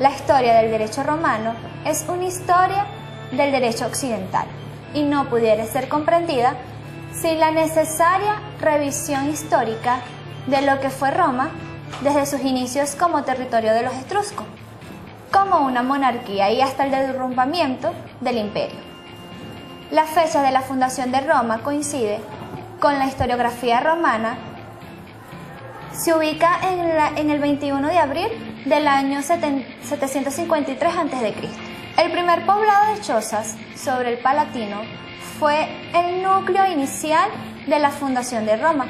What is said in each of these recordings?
La historia del derecho romano es una historia del derecho occidental y no pudiera ser comprendida sin la necesaria revisión histórica de lo que fue Roma desde sus inicios como territorio de los etruscos, como una monarquía y hasta el derrumbamiento del imperio. La fecha de la fundación de Roma coincide con la historiografía romana. Se ubica en el 21 de abril del año 753 a.C. El primer poblado de chozas sobre el Palatino fue el núcleo inicial de la fundación de Roma,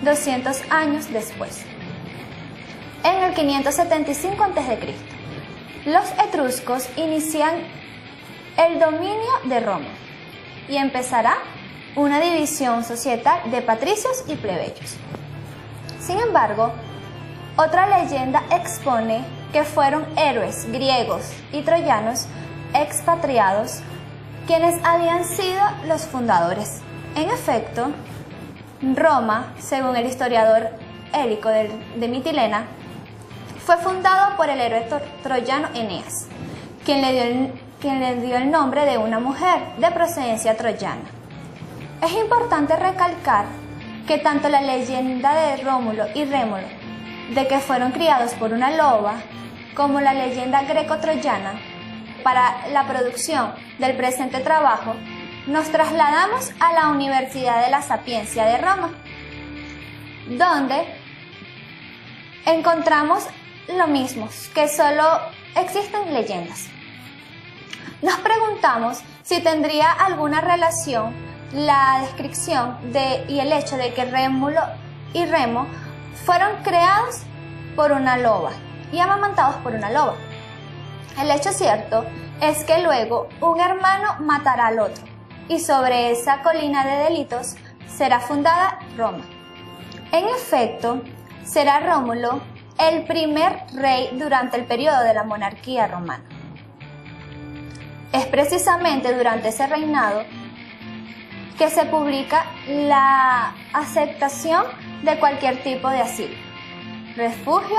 200 años después. En el 575 a.C., los etruscos inician el dominio de Roma y empezará una división societal de patricios y plebeyos. Sin embargo, otra leyenda expone que fueron héroes griegos y troyanos expatriados quienes habían sido los fundadores. En efecto, Roma, según el historiador Hélico de Mitilene, fue fundado por el héroe troyano Eneas, quien le dio el nombre de una mujer de procedencia troyana. Es importante recalcar que tanto la leyenda de Rómulo y Rémulo, de que fueron criados por una loba, como la leyenda greco-troyana, para la producción del presente trabajo, nos trasladamos a la Universidad de la Sapiencia de Roma, donde encontramos lo mismo, que solo existen leyendas. Nos preguntamos si tendría alguna relación la descripción y el hecho de que Rémulo y Remo fueron creados por una loba y amamantados por una loba. El hecho cierto es que luego un hermano matará al otro y sobre esa colina de delitos será fundada Roma. En efecto, será Rómulo el primer rey durante el periodo de la monarquía romana. Es precisamente durante ese reinado que se publica la aceptación de cualquier tipo de asilo, refugio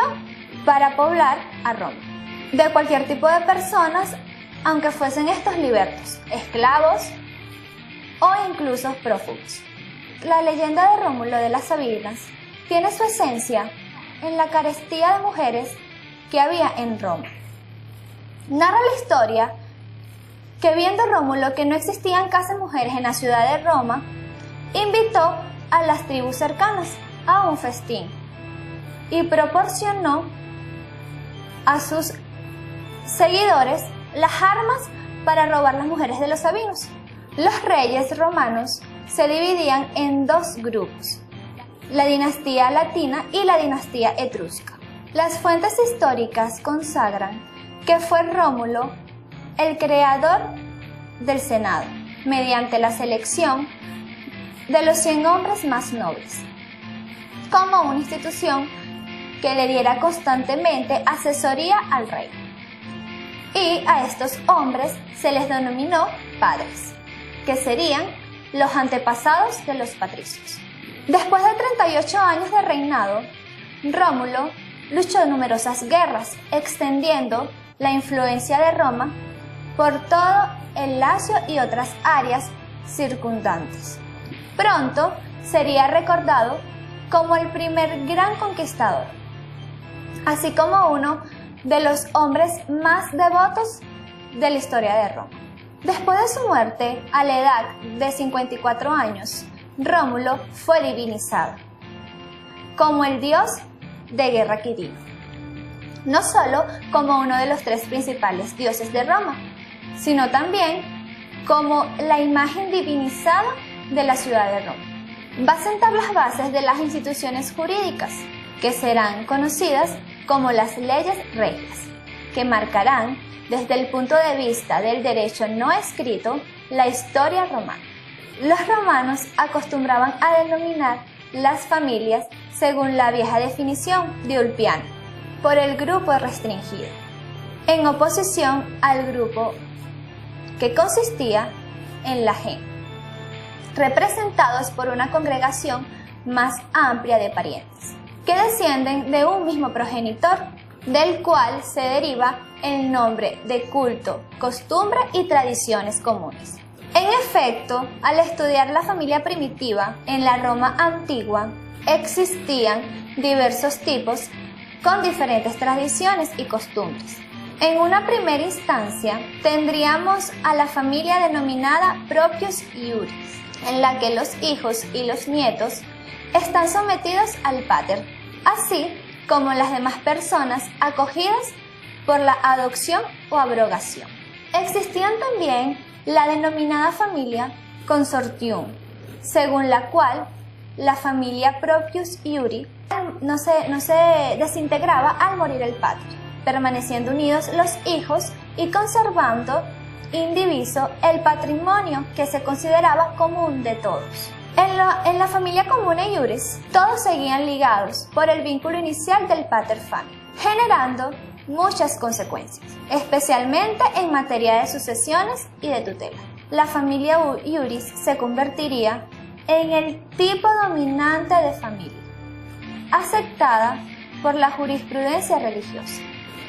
para poblar a Roma, de cualquier tipo de personas, aunque fuesen estos libertos, esclavos o incluso prófugos. La leyenda de Rómulo de las Sabinas tiene su esencia en la carestía de mujeres que había en Roma. Narra la historia que viendo Rómulo que no existían casi mujeres en la ciudad de Roma, invitó a las tribus cercanas a un festín y proporcionó a sus seguidores las armas para robar las mujeres de los sabinos. Los reyes romanos se dividían en dos grupos, la dinastía latina y la dinastía etrusca. Las fuentes históricas consagran que fue Rómulo el creador del Senado, mediante la selección de los 100 hombres más nobles, como una institución que le diera constantemente asesoría al rey. Y a estos hombres se les denominó padres, que serían los antepasados de los patricios. Después de 38 años de reinado, Rómulo luchó numerosas guerras, extendiendo la influencia de Roma por todo el Lacio y otras áreas circundantes. Pronto sería recordado como el primer gran conquistador, así como uno de los hombres más devotos de la historia de Roma. Después de su muerte, a la edad de 54 años, Rómulo fue divinizado como el dios de guerra Quirino, no solo como uno de los 3 principales dioses de Roma, sino también como la imagen divinizada de la ciudad de Roma. Va a sentar las bases de las instituciones jurídicas, que serán conocidas como las leyes regias, que marcarán desde el punto de vista del derecho no escrito la historia romana. Los romanos acostumbraban a denominar las familias según la vieja definición de Ulpiano, por el grupo restringido, en oposición al grupo que consistía en la gens, representados por una congregación más amplia de parientes, que descienden de un mismo progenitor del cual se deriva el nombre de culto, costumbre y tradiciones comunes. En efecto, al estudiar la familia primitiva en la Roma antigua, existían diversos tipos con diferentes tradiciones y costumbres. En una primera instancia, tendríamos a la familia denominada proprius iuris, en la que los hijos y los nietos están sometidos al pater, así como las demás personas acogidas por la adopción o abrogación. Existían también la denominada familia consortium, según la cual la familia proprius iuri no se desintegraba al morir el padre, permaneciendo unidos los hijos y conservando indiviso el patrimonio que se consideraba común de todos. En la familia comune iuris, todos seguían ligados por el vínculo inicial del pater familiae, generando muchas consecuencias, especialmente en materia de sucesiones y de tutela. La familia iuris se convertiría en el tipo dominante de familia, aceptada por la jurisprudencia religiosa,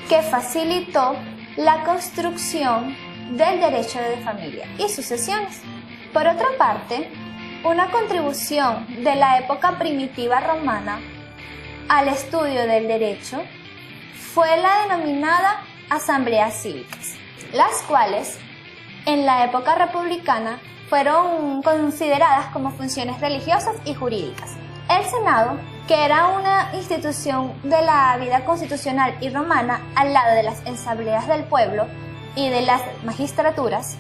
que facilitó la construcción del derecho de familia y sucesiones. Por otra parte, una contribución de la época primitiva romana al estudio del derecho fue la denominada asambleas cívicas, las cuales en la época republicana fueron consideradas como funciones religiosas y jurídicas. El Senado, que era una institución de la vida constitucional y romana al lado de las asambleas del pueblo y de las magistraturas,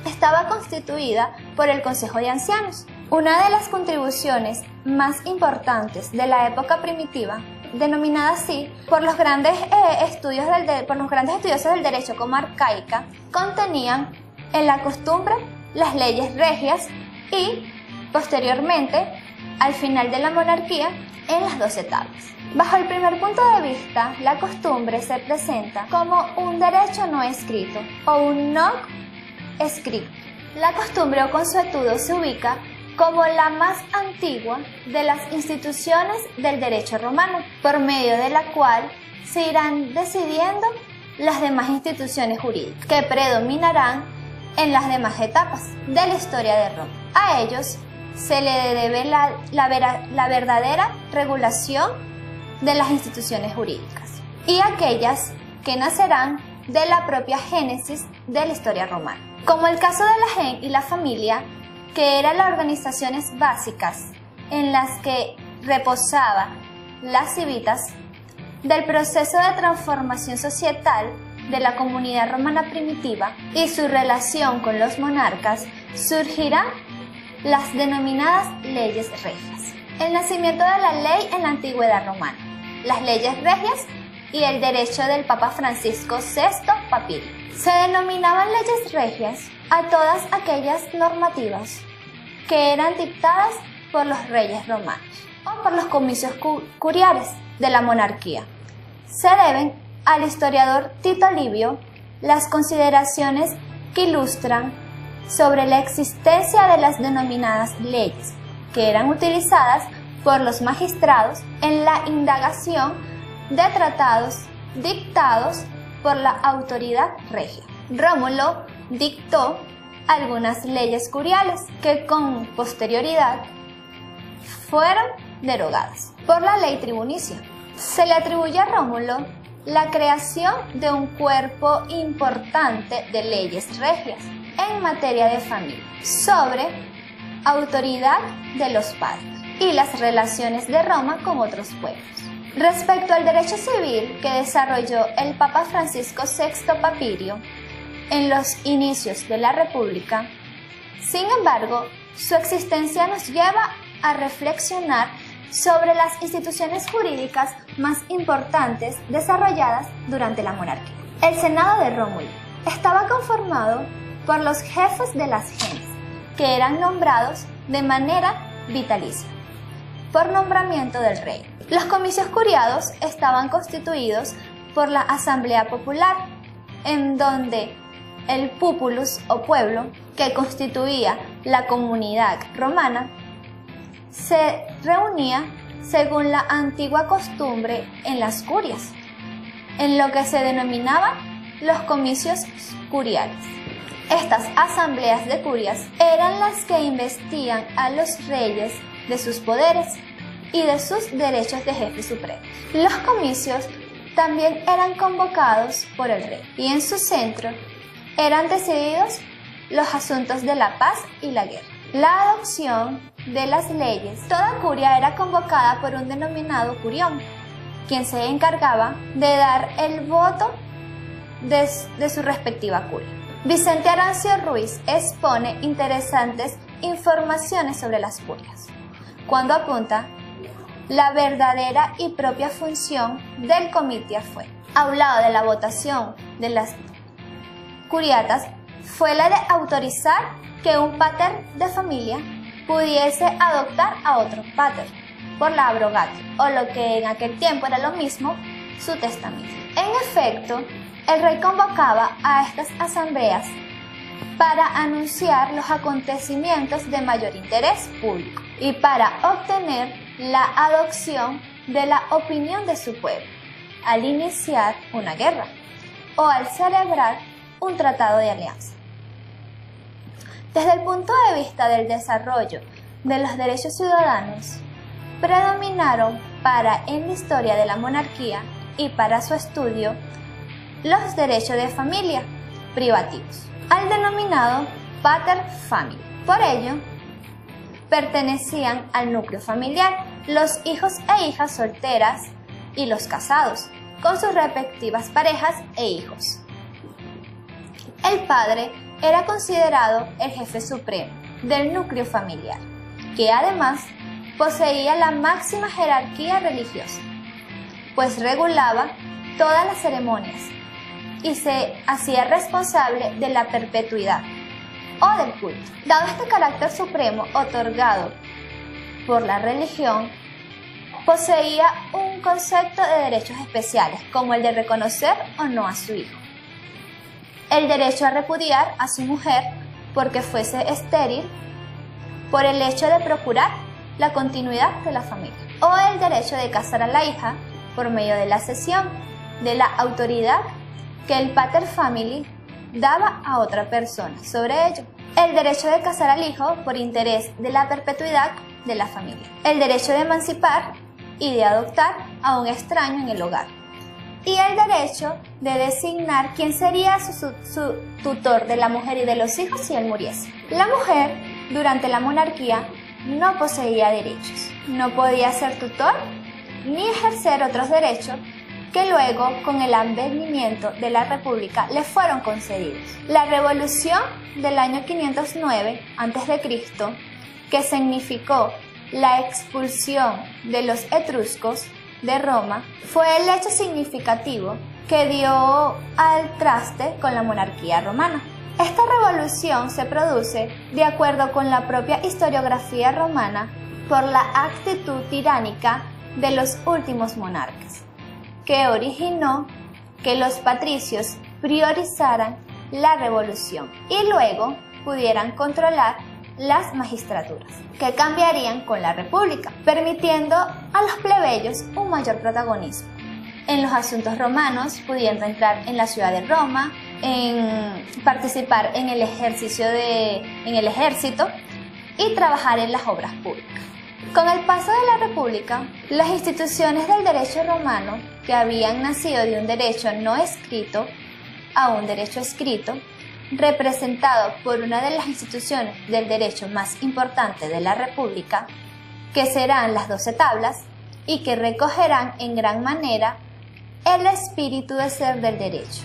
estaba constituida por el Consejo de Ancianos. Una de las contribuciones más importantes de la época primitiva, denominada así por los grandes estudiosos del derecho como arcaica, contenían en la costumbre las leyes regias y, posteriormente, al final de la monarquía, en las 12 tablas. Bajo el primer punto de vista, la costumbre se presenta como un derecho no escrito o un noc escrito. La costumbre o consuetudo se ubica como la más antigua de las instituciones del derecho romano, por medio de la cual se irán decidiendo las demás instituciones jurídicas que predominarán en las demás etapas de la historia de Roma. A ellos se le debe la verdadera regulación de las instituciones jurídicas y aquellas que nacerán de la propia génesis de la historia romana, como el caso de la gen y la familia, que eran las organizaciones básicas en las que reposaba las civitas del proceso de transformación societal de la comunidad romana primitiva y su relación con los monarcas, surgirán las denominadas leyes regias. El nacimiento de la ley en la antigüedad romana, las leyes regias y el derecho del Papa Francisco VI Papirio. Se denominaban leyes regias a todas aquellas normativas que eran dictadas por los reyes romanos o por los comicios curiales de la monarquía. Se deben al historiador Tito Livio las consideraciones que ilustran sobre la existencia de las denominadas leyes, que eran utilizadas por los magistrados en la indagación de tratados dictados por la autoridad regia. Rómulo dictó algunas leyes curiales que con posterioridad fueron derogadas por la ley tribunicia. Se le atribuye a Rómulo la creación de un cuerpo importante de leyes regias en materia de familia, sobre autoridad de los padres y las relaciones de Roma con otros pueblos. Respecto al derecho civil que desarrolló el Papa Francisco VI Papirio en los inicios de la República, sin embargo, su existencia nos lleva a reflexionar sobre las instituciones jurídicas más importantes desarrolladas durante la monarquía. El Senado de Rómulo estaba conformado por los jefes de las gens, que eran nombrados de manera vitalicia, por nombramiento del rey. Los comicios curiados estaban constituidos por la Asamblea Popular, en donde el populus o pueblo, que constituía la comunidad romana, se reunía según la antigua costumbre en las curias, en lo que se denominaba los comicios curiales. Estas asambleas de curias eran las que investían a los reyes de sus poderes y de sus derechos de jefe supremo. Los comicios también eran convocados por el rey y en su centro eran decididos los asuntos de la paz y la guerra. La adopción de las leyes. Toda curia era convocada por un denominado curión, quien se encargaba de dar el voto de su respectiva curia. Vicente Arancio Ruiz expone interesantes informaciones sobre las curias, cuando apunta la verdadera y propia función del comité fue, a un lado de la votación de las curiatas, fue la de autorizar que un pater de familia pudiese adoptar a otro pater por la abrogatio, o lo que en aquel tiempo era lo mismo, su testamento. En efecto, el rey convocaba a estas asambleas para anunciar los acontecimientos de mayor interés público y para obtener la adopción de la opinión de su pueblo, al iniciar una guerra o al celebrar un tratado de alianza. Desde el punto de vista del desarrollo de los derechos ciudadanos, predominaron en la historia de la monarquía y para su estudio los derechos de familia privativos, al denominado pater familia. Por ello, pertenecían al núcleo familiar los hijos e hijas solteras y los casados, con sus respectivas parejas e hijos. El padre era considerado el jefe supremo del núcleo familiar, que además poseía la máxima jerarquía religiosa, pues regulaba todas las ceremonias y se hacía responsable de la perpetuidad o del culto. Dado este carácter supremo otorgado por la religión, poseía un concepto de derechos especiales, como el de reconocer o no a su hijo, el derecho a repudiar a su mujer porque fuese estéril por el hecho de procurar la continuidad de la familia, o el derecho de casar a la hija por medio de la cesión de la autoridad que el pater family daba a otra persona sobre ello, el derecho de casar al hijo por interés de la perpetuidad de la familia, el derecho de emancipar y de adoptar a un extraño en el hogar, y el derecho de designar quién sería su tutor de la mujer y de los hijos si él muriese. La mujer, durante la monarquía, no poseía derechos, no podía ser tutor ni ejercer otros derechos que luego, con el advenimiento de la República, le fueron concedidos. La Revolución del año 509 a.C., que significó la expulsión de los etruscos de Roma, fue el hecho significativo que dio al traste con la monarquía romana. Esta revolución se produce, de acuerdo con la propia historiografía romana, por la actitud tiránica de los últimos monarcas, que originó que los patricios priorizaran la revolución y luego pudieran controlar las magistraturas, que cambiarían con la república, permitiendo a los plebeyos un mayor protagonismo en los asuntos romanos, pudiendo entrar en la ciudad de Roma, en participar en el ejército y trabajar en las obras públicas. Con el paso de la República, las instituciones del derecho romano, que habían nacido de un derecho no escrito a un derecho escrito, representado por una de las instituciones del derecho más importante de la República, que serán las 12 tablas y que recogerán en gran manera el espíritu de ser del derecho,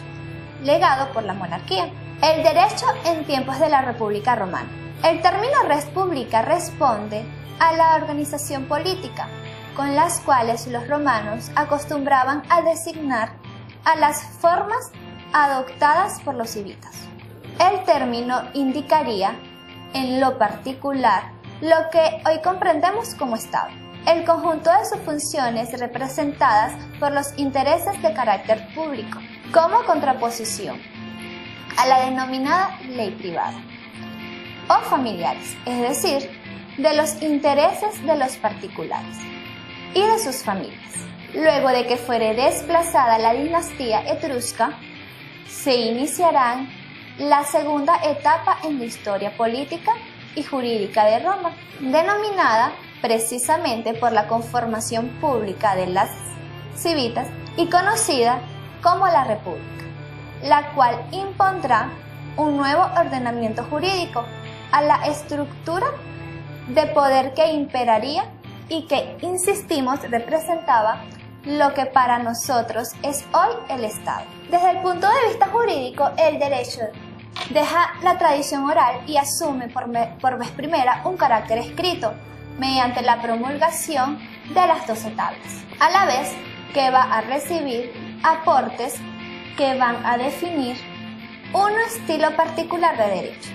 legado por la monarquía. El derecho en tiempos de la República Romana. El término res publica responde a la organización política, con las cuales los romanos acostumbraban a designar a las formas adoptadas por los civitas. El término indicaría, en lo particular, lo que hoy comprendemos como Estado, el conjunto de sus funciones representadas por los intereses de carácter público, como contraposición a la denominada ley privada o familiares, es decir, de los intereses de los particulares. y de sus familias. Luego de que fuere desplazada la dinastía etrusca, se iniciará la segunda etapa en la historia política y jurídica de Roma, denominada precisamente por la conformación pública de las civitas y conocida como la República, la cual impondrá un nuevo ordenamiento jurídico a la estructura de poder que imperaría y que, insistimos, representaba lo que para nosotros es hoy el Estado. Desde el punto de vista jurídico, el derecho deja la tradición oral y asume por vez primera un carácter escrito mediante la promulgación de las 12 tablas, a la vez que va a recibir aportes que van a definir un estilo particular de derecho,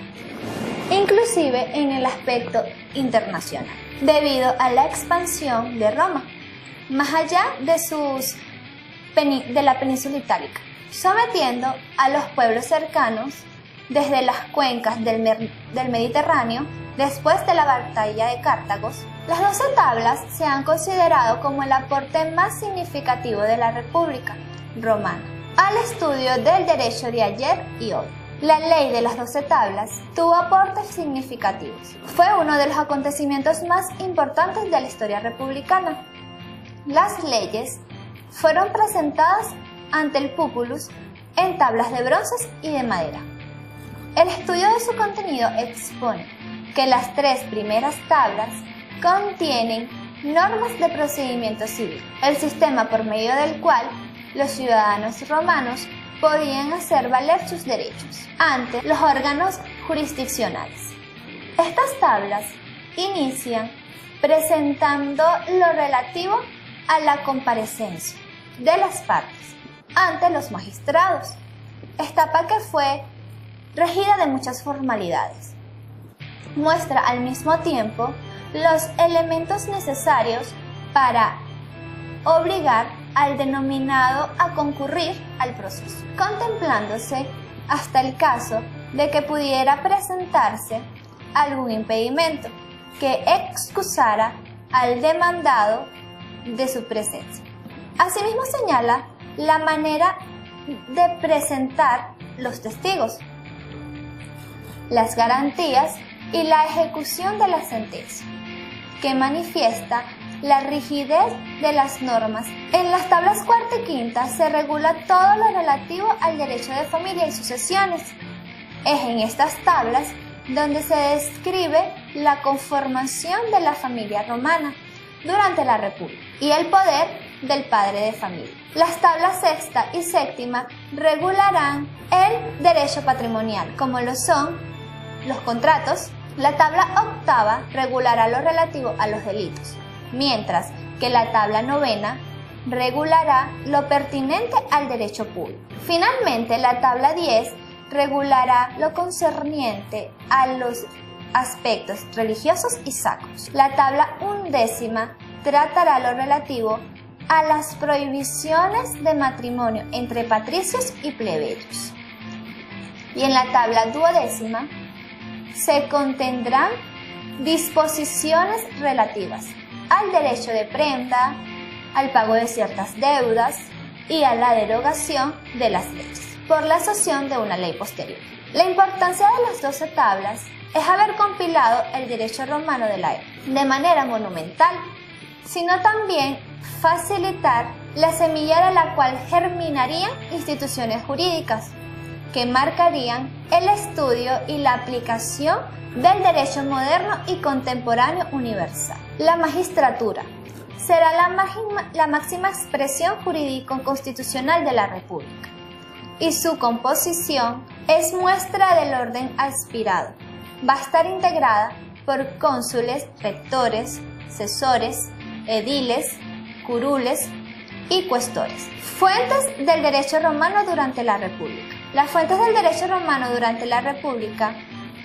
inclusive en el aspecto internacional, debido a la expansión de Roma, más allá de la península itálica, sometiendo a los pueblos cercanos desde las cuencas del Mediterráneo. Después de la batalla de Cartago, las 12 tablas se han considerado como el aporte más significativo de la República Romana al estudio del derecho de ayer y hoy. La ley de las 12 tablas tuvo aportes significativos. Fue uno de los acontecimientos más importantes de la historia republicana. Las leyes fueron presentadas ante el populus en tablas de bronce y de madera. El estudio de su contenido expone que las 3 primeras tablas contienen normas de procedimiento civil, el sistema por medio del cual los ciudadanos romanos podían hacer valer sus derechos ante los órganos jurisdiccionales. Estas tablas inician presentando lo relativo a la comparecencia de las partes ante los magistrados, etapa que fue regida de muchas formalidades. Muestra al mismo tiempo los elementos necesarios para obligar al denominado a concurrir al proceso, contemplándose hasta el caso de que pudiera presentarse algún impedimento que excusara al demandado de su presencia. Asimismo señala la manera de presentar los testigos, las garantías y la ejecución de la sentencia, que manifiesta la rigidez de las normas. En las tablas cuarta y quinta se regula todo lo relativo al derecho de familia y sucesiones. Es en estas tablas donde se describe la conformación de la familia romana durante la República y el poder del padre de familia. Las tablas sexta y séptima regularán el derecho patrimonial, como lo son los contratos. La tabla octava regulará lo relativo a los delitos, mientras que la tabla novena regulará lo pertinente al derecho público. Finalmente, la tabla 10 regulará lo concerniente a los aspectos religiosos y sacros. La tabla undécima tratará lo relativo a las prohibiciones de matrimonio entre patricios y plebeyos. Y en la tabla duodécima se contendrán disposiciones relativas al derecho de prenda, al pago de ciertas deudas y a la derogación de las leyes por la sanción de una ley posterior. La importancia de las 12 tablas es haber compilado el derecho romano de la época de manera monumental, sino también facilitar la semilla de la cual germinarían instituciones jurídicas que marcarían el estudio y la aplicación del derecho moderno y contemporáneo universal. La magistratura será la máxima expresión jurídico-constitucional de la República, y su composición es muestra del orden aspirado. Va a estar integrada por cónsules, rectores, cesores, ediles, curules y cuestores. Fuentes del derecho romano durante la República. Las fuentes del derecho romano durante la República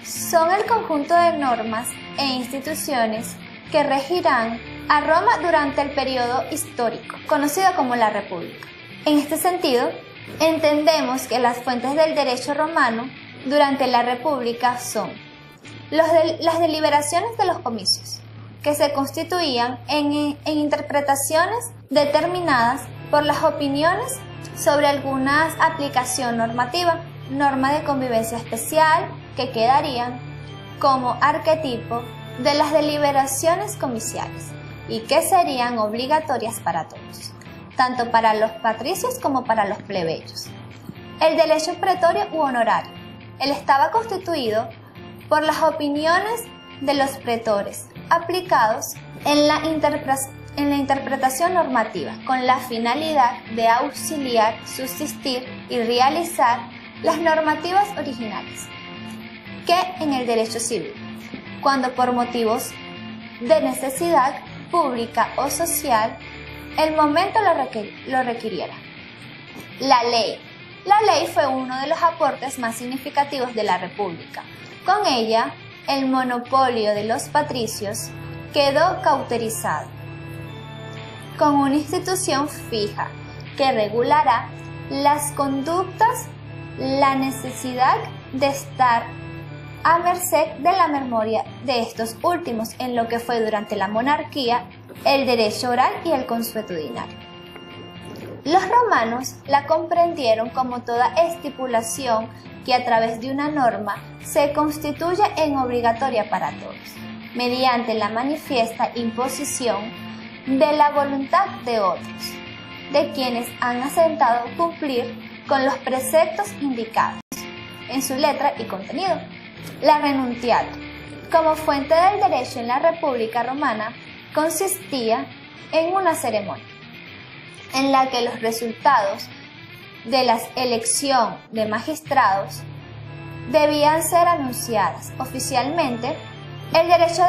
son el conjunto de normas e instituciones que regirán a Roma durante el periodo histórico, conocido como la República. En este sentido, entendemos que las fuentes del derecho romano durante la República son las deliberaciones de los comicios, que se constituían en interpretaciones determinadas por las opiniones sobre alguna aplicación normativa, norma de convivencia especial, que quedarían como arquetipo de las deliberaciones comiciales y que serían obligatorias para todos, tanto para los patricios como para los plebeyos. El derecho pretorio u honorario. Él estaba constituido por las opiniones de los pretores, aplicados en la interpretación normativa, con la finalidad de auxiliar, subsistir y realizar las normativas originales, que en el derecho civil, cuando por motivos de necesidad pública o social, el momento lo requiriera. La ley. La ley fue uno de los aportes más significativos de la República. Con ella, el monopolio de los patricios quedó cauterizado, con una institución fija que regulará las conductas, la necesidad de estar a merced de la memoria de estos últimos en lo que fue durante la monarquía el derecho oral y el consuetudinario. Los romanos la comprendieron como toda estipulación que a través de una norma se constituye en obligatoria para todos, mediante la manifiesta imposición de la voluntad de otros, de quienes han aceptado cumplir con los preceptos indicados en su letra y contenido. La renunciat, como fuente del derecho en la República Romana, consistía en una ceremonia en la que los resultados de la elección de magistrados debían ser anunciadas oficialmente. El derecho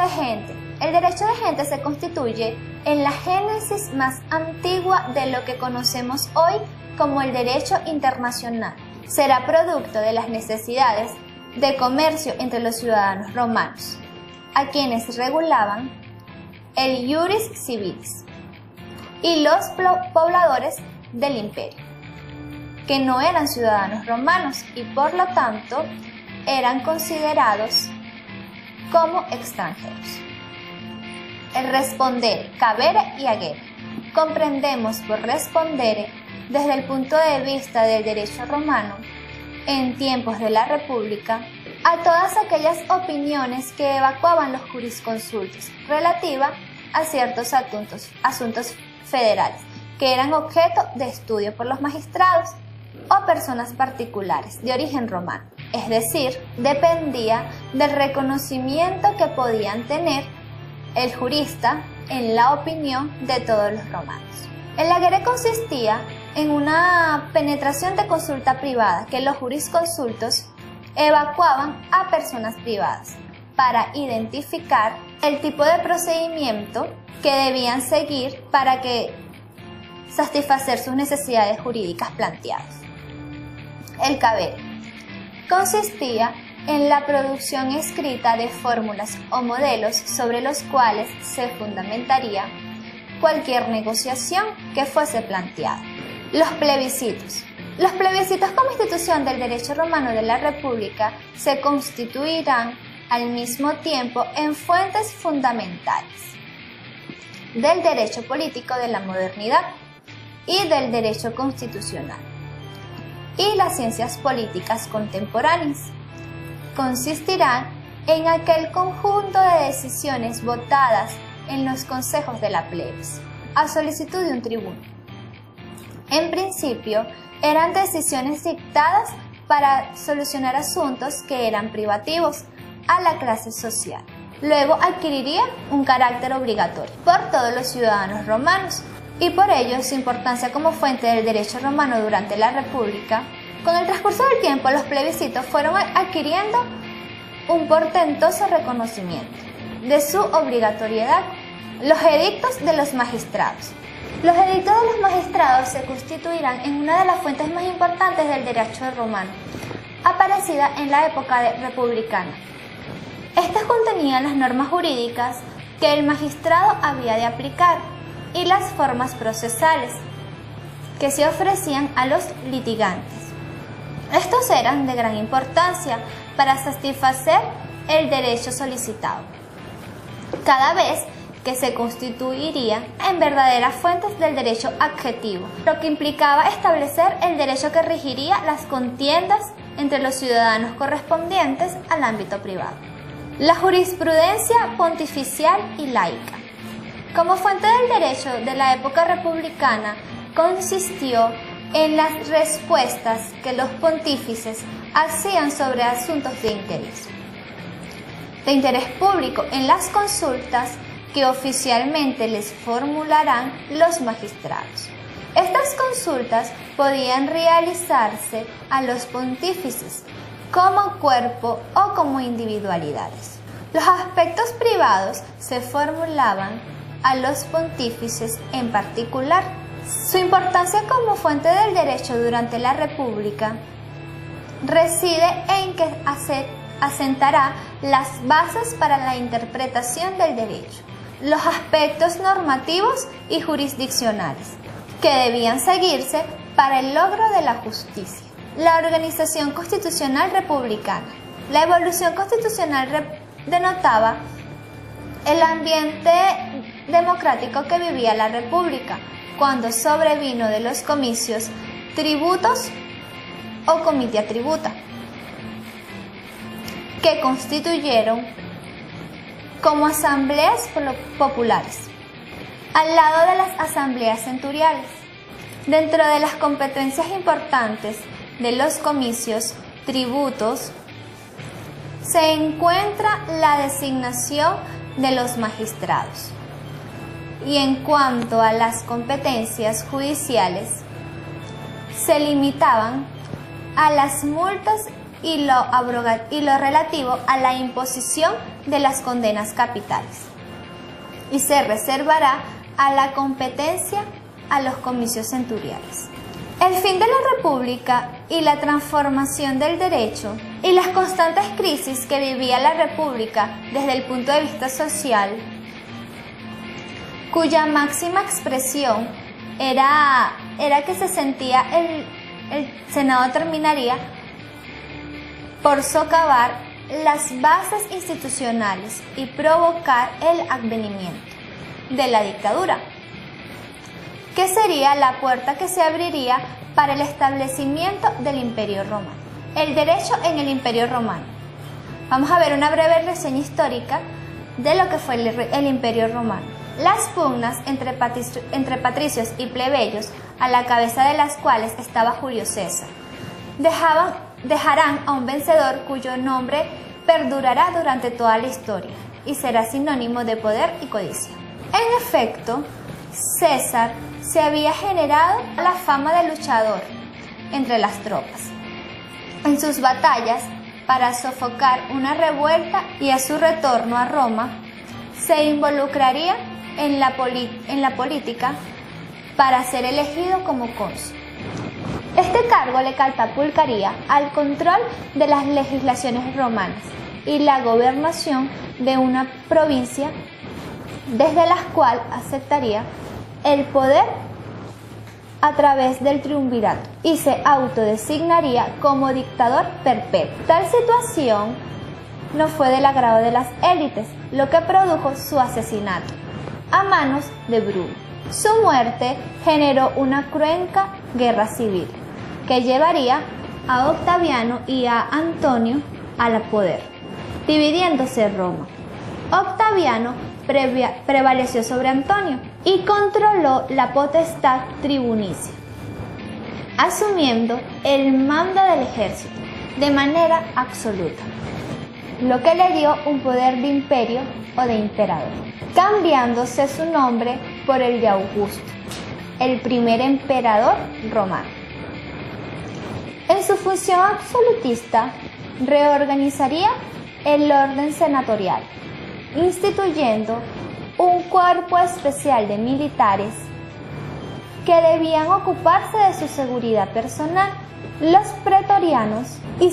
de gente se constituye en la génesis más antigua de lo que conocemos hoy como el derecho internacional. Será producto de las necesidades de comercio entre los ciudadanos romanos, a quienes regulaban el iuris civilis, y los pobladores del imperio, que no eran ciudadanos romanos y por lo tanto eran considerados como extranjeros. El respondere, cabere y agere. Comprendemos por respondere, desde el punto de vista del derecho romano, en tiempos de la República, a todas aquellas opiniones que evacuaban los jurisconsultos relativa a ciertos asuntos federales, que eran objeto de estudio por los magistrados o personas particulares de origen romano, es decir, dependía del reconocimiento que podían tener el jurista en la opinión de todos los romanos. El agere consistía en una penetración de consulta privada que los jurisconsultos evacuaban a personas privadas para identificar el tipo de procedimiento que debían seguir para satisfacer sus necesidades jurídicas planteadas. El cabere consistía en la producción escrita de fórmulas o modelos sobre los cuales se fundamentaría cualquier negociación que fuese planteada. Los plebiscitos. Los plebiscitos como institución del derecho romano de la República se constituirán al mismo tiempo en fuentes fundamentales del derecho político de la modernidad y del derecho constitucional. Y las ciencias políticas contemporáneas consistirán en aquel conjunto de decisiones votadas en los consejos de la plebis, a solicitud de un tribuno. En principio, eran decisiones dictadas para solucionar asuntos que eran privativos a la clase social. Luego adquiriría un carácter obligatorio por todos los ciudadanos romanos y por ello su importancia como fuente del derecho romano durante la República. Con el transcurso del tiempo, los plebiscitos fueron adquiriendo un portentoso reconocimiento de su obligatoriedad. Los edictos de los magistrados. Los edictos de los magistrados se constituirán en una de las fuentes más importantes del derecho romano, aparecida en la época republicana. Estas contenían las normas jurídicas que el magistrado había de aplicar y las formas procesales que se ofrecían a los litigantes. Estos eran de gran importancia para satisfacer el derecho solicitado. Cada vez que se constituirían en verdaderas fuentes del derecho adjetivo, lo que implicaba establecer el derecho que regiría las contiendas entre los ciudadanos correspondientes al ámbito privado. La jurisprudencia pontificial y laica. Como fuente del derecho de la época republicana, consistió en las respuestas que los pontífices hacían sobre asuntos de interés público en las consultas que oficialmente les formularán los magistrados. Estas consultas podían realizarse a los pontífices como cuerpo o como individualidades. Los aspectos privados se formulaban a los pontífices en particular. Su importancia como fuente del derecho durante la República reside en que asentará las bases para la interpretación del derecho, los aspectos normativos y jurisdiccionales que debían seguirse para el logro de la justicia. La organización constitucional republicana. La evolución constitucional denotaba el ambiente democrático que vivía la República cuando sobrevino de los comicios tributos o comitia tributa, que constituyeron como asambleas populares, al lado de las asambleas centuriales. Dentro de las competencias importantes de los comicios tributos se encuentra la designación de los magistrados. Y en cuanto a las competencias judiciales, se limitaban a las multas y lo relativo a la imposición de las condenas capitales. Y se reservará a la competencia a los comicios centuriales. El fin de la República y la transformación del derecho y las constantes crisis que vivía la República desde el punto de vista social, cuya máxima expresión era que se sentía el Senado terminaría por socavar las bases institucionales y provocar el advenimiento de la dictadura, que sería la puerta que se abriría para el establecimiento del Imperio Romano. El derecho en el Imperio Romano. Vamos a ver una breve reseña histórica de lo que fue el Imperio Romano. Las pugnas entre patricios y plebeyos, a la cabeza de las cuales estaba Julio César, dejarán a un vencedor cuyo nombre perdurará durante toda la historia y será sinónimo de poder y codicia. En efecto, César se había generado la fama de luchador entre las tropas. En sus batallas para sofocar una revuelta y a su retorno a Roma, se involucraría en la política para ser elegido como cónsul. Este cargo le catapultaría al control de las legislaciones romanas y la gobernación de una provincia, desde la cual aceptaría el poder a través del triunvirato y se autodesignaría como dictador perpetuo. Tal situación no fue del agrado de las élites, lo que produjo su asesinato a manos de Bruno. Su muerte generó una cruenta guerra civil que llevaría a Octaviano y a Antonio al poder, dividiéndose Roma. Octaviano prevaleció sobre Antonio y controló la potestad tribunicia, asumiendo el mando del ejército de manera absoluta, lo que le dio un poder de imperio o de emperador, cambiándose su nombre por el de Augusto, el primer emperador romano. En su función absolutista, reorganizaría el orden senatorial, instituyendo un cuerpo especial de militares que debían ocuparse de su seguridad personal, los pretorianos, y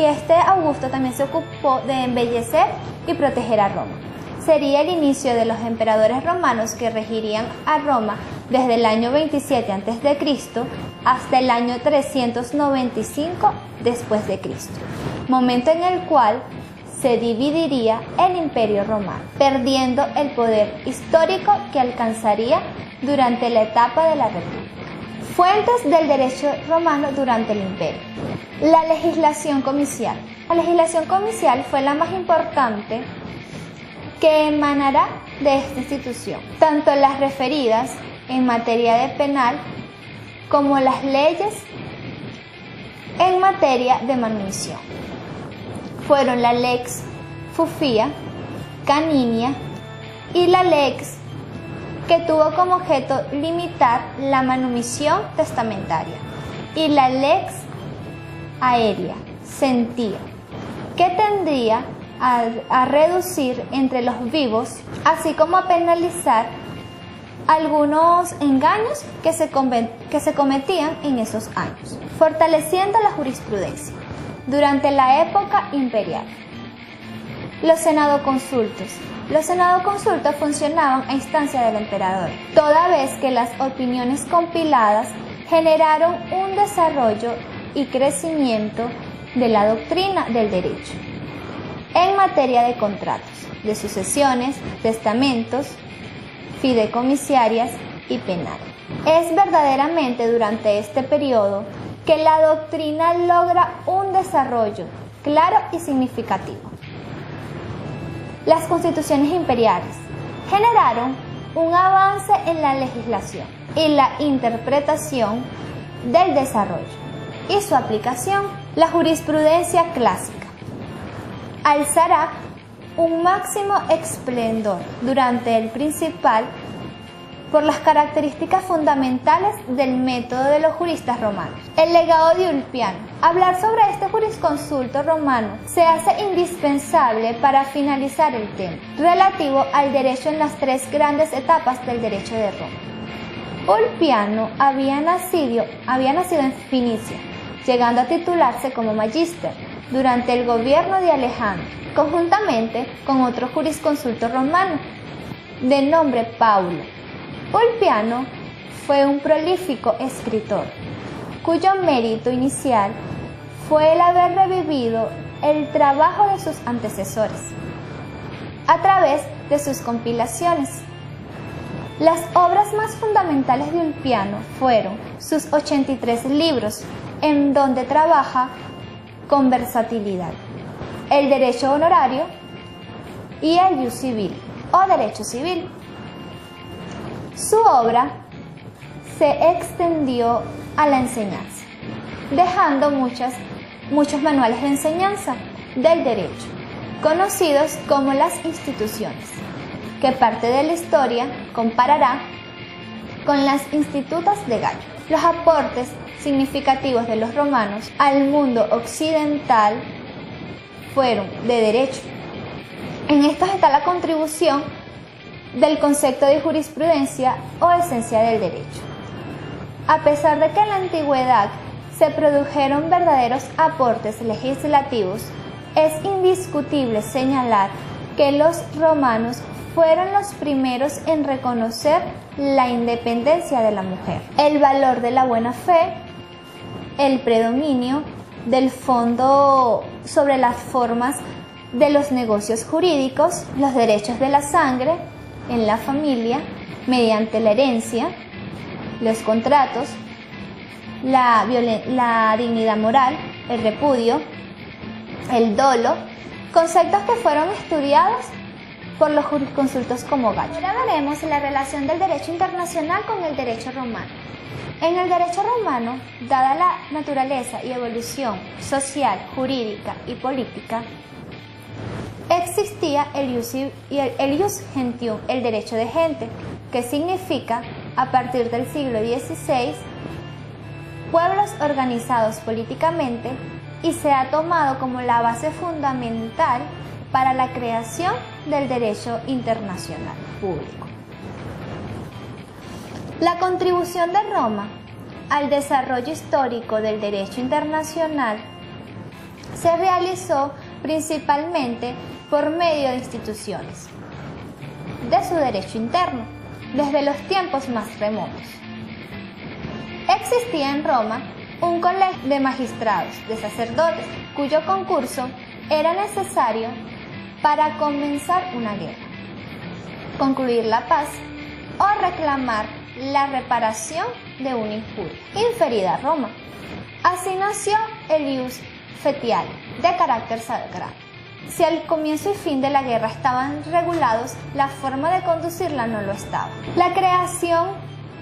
este Augusto también se ocupó de embellecer y proteger a Roma. Sería el inicio de los emperadores romanos que regirían a Roma desde el año 27 a.C. hasta el año 395 después de Cristo, momento en el cual se dividiría el Imperio Romano, perdiendo el poder histórico que alcanzaría durante la etapa de la República. Fuentes del derecho romano durante el Imperio. La legislación comicial. La legislación comicial fue la más importante que emanará de esta institución, tanto las referidas en materia de penal como las leyes en materia de manutención. Fueron la Lex Fufia, Caninia y la Lex que tuvo como objeto limitar la manutención testamentaria, y la Lex Aerea Sentia, que tendría a reducir entre los vivos, así como a penalizar algunos engaños que se cometían en esos años, fortaleciendo la jurisprudencia. Durante la época imperial, los senadoconsultos. Los senadoconsultos funcionaban a instancia del emperador, toda vez que las opiniones compiladas generaron un desarrollo y crecimiento de la doctrina del derecho en materia de contratos, de sucesiones, testamentos, fideicomisarias y penal. Es verdaderamente durante este periodo que la doctrina logra un desarrollo claro y significativo. Las constituciones imperiales generaron un avance en la legislación y la interpretación del desarrollo y su aplicación. La jurisprudencia clásica alzará un máximo esplendor durante el Principal por las características fundamentales del método de los juristas romanos. El legado de Ulpiano. Hablar sobre este jurisconsulto romano se hace indispensable para finalizar el tema relativo al derecho en las tres grandes etapas del derecho de Roma. Ulpiano había nacido en Finicia, llegando a titularse como magíster durante el gobierno de Alejandro, conjuntamente con otro jurisconsulto romano de nombre Paulo. Ulpiano fue un prolífico escritor, cuyo mérito inicial fue el haber revivido el trabajo de sus antecesores a través de sus compilaciones. Las obras más fundamentales de Ulpiano fueron sus 83 libros, en donde trabaja con versatilidad, el derecho honorario y el ius civil o derecho civil. Su obra se extendió a la enseñanza, dejando muchos manuales de enseñanza del derecho, conocidos como las instituciones, que parte de la historia comparará con las institutas de Gallo. Los aportes significativos de los romanos al mundo occidental fueron de derecho. En estos está la contribución del concepto de jurisprudencia o esencia del derecho. A pesar de que en la antigüedad se produjeron verdaderos aportes legislativos, es indiscutible señalar que los romanos fueron los primeros en reconocer la independencia de la mujer, el valor de la buena fe, el predominio del fondo sobre las formas de los negocios jurídicos, los derechos de la sangre en la familia mediante la herencia, los contratos, la dignidad moral, el repudio, el dolo, conceptos que fueron estudiados por los jurisconsultos como Gallo. Ahora veremos la relación del derecho internacional con el derecho romano. En el derecho romano, dada la naturaleza y evolución social, jurídica y política, existía el ius gentium, el derecho de gente, que significa, a partir del siglo XVI, pueblos organizados políticamente, y se ha tomado como la base fundamental para la creación del derecho internacional público. La contribución de Roma al desarrollo histórico del derecho internacional se realizó principalmente por medio de instituciones de su derecho interno, desde los tiempos más remotos. Existía en Roma un colegio de magistrados, de sacerdotes, cuyo concurso era necesario para comenzar una guerra, concluir la paz o reclamar la reparación de una injuria inferida a Roma. Así nació el ius fetiale, de carácter sagrado. Si al comienzo y fin de la guerra estaban regulados, la forma de conducirla no lo estaba. La creación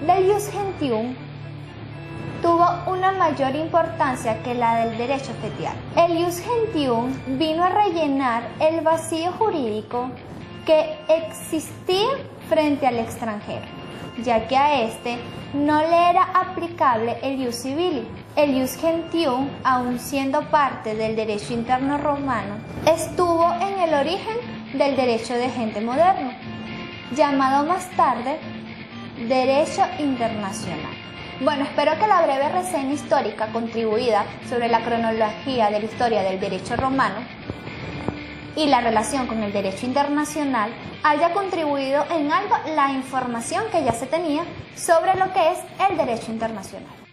del ius gentium tuvo una mayor importancia que la del derecho fetiale. El ius gentium vino a rellenar el vacío jurídico que existía frente al extranjero, ya que a este no le era aplicable el ius civili. El ius gentium, aun siendo parte del derecho interno romano, estuvo en el origen del derecho de gente moderno, llamado más tarde derecho internacional. Bueno, espero que la breve reseña histórica contribuida sobre la cronología de la historia del derecho romano y la relación con el derecho internacional haya contribuido en algo la información que ya se tenía sobre lo que es el derecho internacional.